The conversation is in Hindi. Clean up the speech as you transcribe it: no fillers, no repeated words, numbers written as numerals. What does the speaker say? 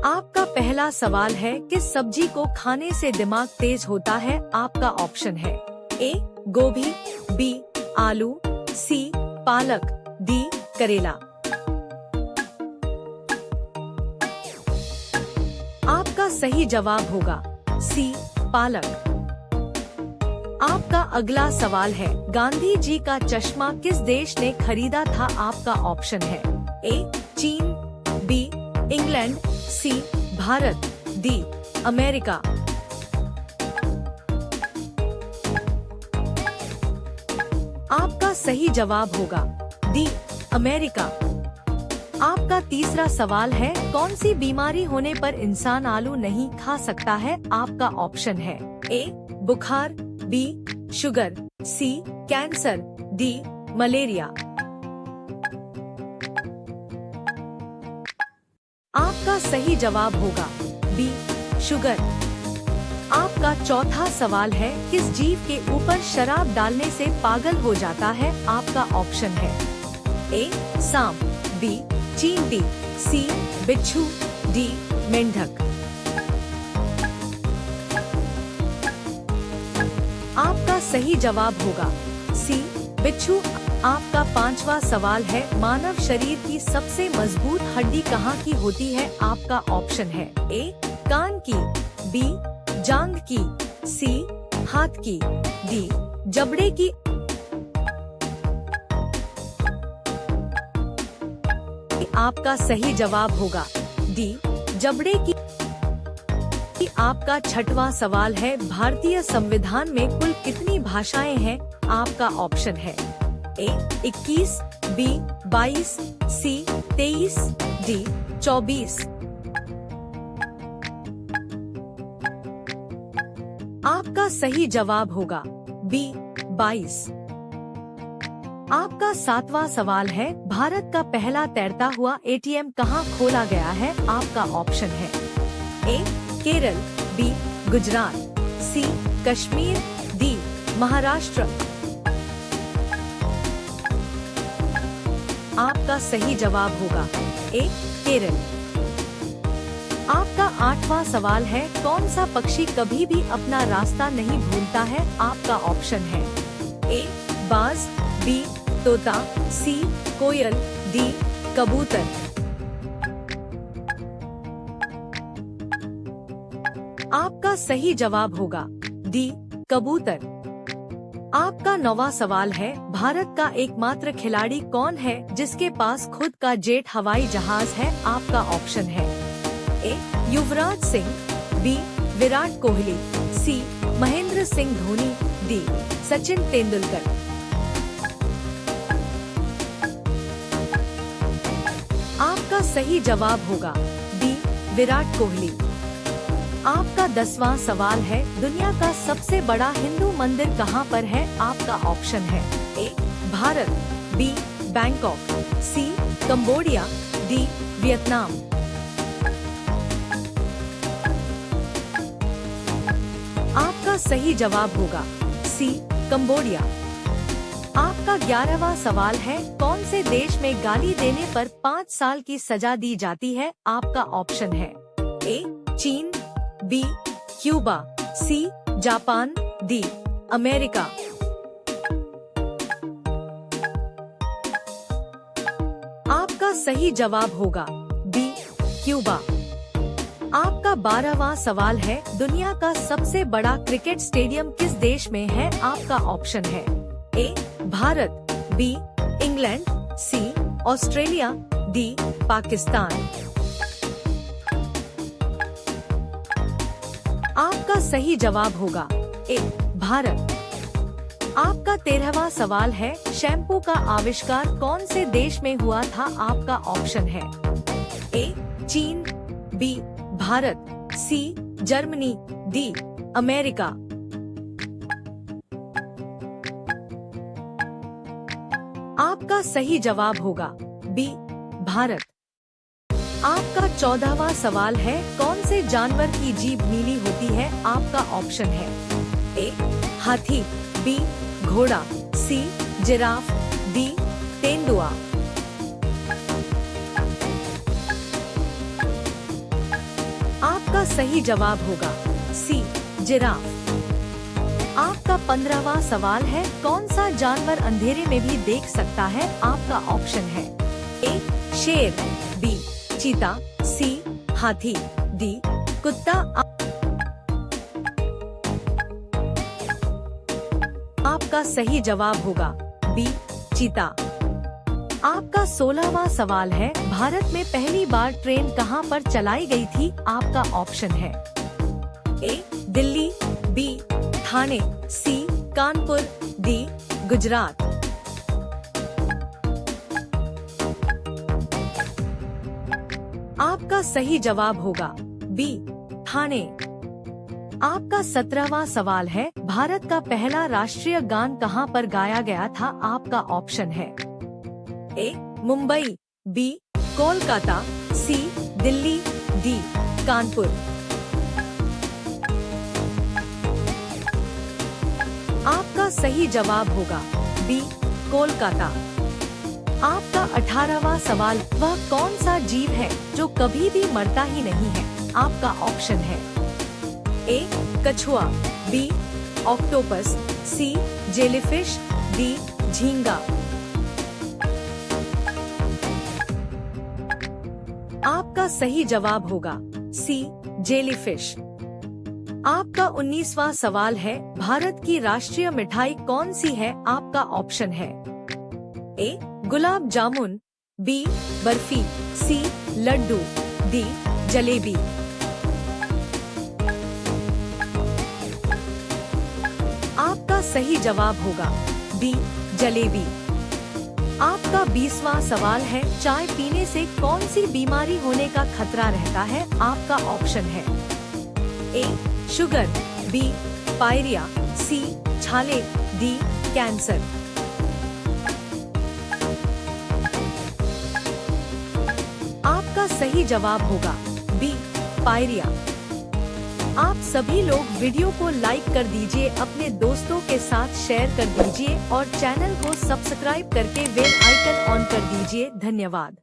आपका पहला सवाल है, किस सब्जी को खाने से दिमाग तेज होता है? आपका ऑप्शन है ए गोभी, बी आलू, सी पालक, डी करेला। आपका सही जवाब होगा सी पालक। आपका अगला सवाल है, गांधी जी का चश्मा किस देश ने खरीदा था? आपका ऑप्शन है ए चीन, बी इंग्लैंड, सी भारत, डी अमेरिका। आपका सही जवाब होगा डी अमेरिका। आपका तीसरा सवाल है, कौन सी बीमारी होने पर इंसान आलू नहीं खा सकता है? आपका ऑप्शन है ए बुखार, बी शुगर, सी कैंसर, डी मलेरिया। आपका सही जवाब होगा बी शुगर। आपका चौथा सवाल है, किस जीव के ऊपर शराब डालने से पागल हो जाता है? आपका ऑप्शन है ए सांप, बी चींटी, सी बिच्छू, डी मेंढक। आपका सही जवाब होगा सी बिच्छू। आपका पांचवा सवाल है, मानव शरीर की सबसे मजबूत हड्डी कहाँ की होती है? आपका ऑप्शन है ए कान की, बी जांघ की, सी हाथ की, डी जबड़े की। आपका सही जवाब होगा डी जबड़े की। आपका छठवां सवाल है, भारतीय संविधान में कुल कितनी भाषाएं हैं? आपका ऑप्शन है ए 21, बी 22, सी 23, डी 24। आपका सही जवाब होगा बी 22। आपका सातवां सवाल है, भारत का पहला तैरता हुआ एटीएम कहाँ खोला गया है? आपका ऑप्शन है ए केरल, बी गुजरात, सी कश्मीर, डी महाराष्ट्र। आपका सही जवाब होगा ए केरल। आपका आठवां सवाल है, कौन सा पक्षी कभी भी अपना रास्ता नहीं भूलता है? आपका ऑप्शन है ए बाज, बी तोता, सी कोयल, डी कबूतर। आपका सही जवाब होगा डी कबूतर। आपका नौवां सवाल है, भारत का एकमात्र खिलाड़ी कौन है जिसके पास खुद का जेट हवाई जहाज है? आपका ऑप्शन है ए युवराज सिंह, बी विराट कोहली, सी महेंद्र सिंह धोनी, डी सचिन तेंदुलकर। आपका सही जवाब होगा बी विराट कोहली। आपका 10वां सवाल है, दुनिया का सबसे बड़ा हिंदू मंदिर कहाँ पर है? आपका ऑप्शन है ए भारत, बी बैंकॉक, सी कंबोडिया, डी वियतनाम। आपका सही जवाब होगा सी कंबोडिया। आपका 11वां सवाल है, कौन से देश में गाली देने पर 5 साल की सजा दी जाती है? आपका ऑप्शन है ए चीन, B Cuba, C Japan, D America. आपका सही जवाब होगा बी क्यूबा। आपका 12वां सवाल है, दुनिया का सबसे बड़ा क्रिकेट स्टेडियम किस देश में है? आपका ऑप्शन है ए भारत, बी इंग्लैंड, सी ऑस्ट्रेलिया, डी पाकिस्तान। आपका सही जवाब होगा ए भारत। आपका 13वां सवाल है, शैम्पू का आविष्कार कौन से देश में हुआ था? आपका ऑप्शन है ए चीन, B Bharat, C Germany, D America. आपका सही जवाब होगा बी भारत। आपका 14वां सवाल है, कौन से जानवर की जीभ नीली होती है? आपका ऑप्शन है ए हाथी, बी घोड़ा, सी जिराफ, डी तेंदुआ। आपका सही जवाब होगा सी जिराफ। आपका 15वां सवाल है, कौन सा जानवर अंधेरे में भी देख सकता है? आपका ऑप्शन है ए शेर, बी चीता, सी हाथी, डी कुत्ता। आपका सही जवाब होगा बी चीता। आपका 16वां सवाल है, भारत में पहली बार ट्रेन कहां पर चलाई गई थी? आपका ऑप्शन है ए दिल्ली, बी ठाणे, सी कानपुर, डी गुजरात। आपका सही जवाब होगा बी ठाणे। आपका 17वां सवाल है, भारत का पहला राष्ट्रीय गान कहां पर गाया गया था? आपका ऑप्शन है ए मुंबई, बी कोलकाता, सी दिल्ली, डी कानपुर। आपका सही जवाब होगा बी कोलकाता। आपका 18वां सवाल, वह कौन सा जीव है जो कभी भी मरता ही नहीं है? आपका ऑप्शन है ए कछुआ, बी ऑक्टोपस, सी जेलीफिश, डी झींगा। आपका सही जवाब होगा सी जेलीफिश। आपका 19वां सवाल है, भारत की राष्ट्रीय मिठाई कौन सी है? आपका ऑप्शन है ए गुलाब जामुन, बी बर्फी, सी लड्डू, डी जलेबी। आपका सही जवाब होगा बी जलेबी। आपका 20वां सवाल है, चाय पीने से कौन सी बीमारी होने का खतरा रहता है? आपका ऑप्शन है ए शुगर, बी पायरिया, सी छाले, डी कैंसर। आपका सही जवाब होगा बी पायरिया। आप सभी लोग वीडियो को लाइक कर दीजिए, अपने दोस्तों के साथ शेयर कर दीजिए और चैनल को सब्सक्राइब करके बेल आइकन ऑन कर दीजिए। धन्यवाद।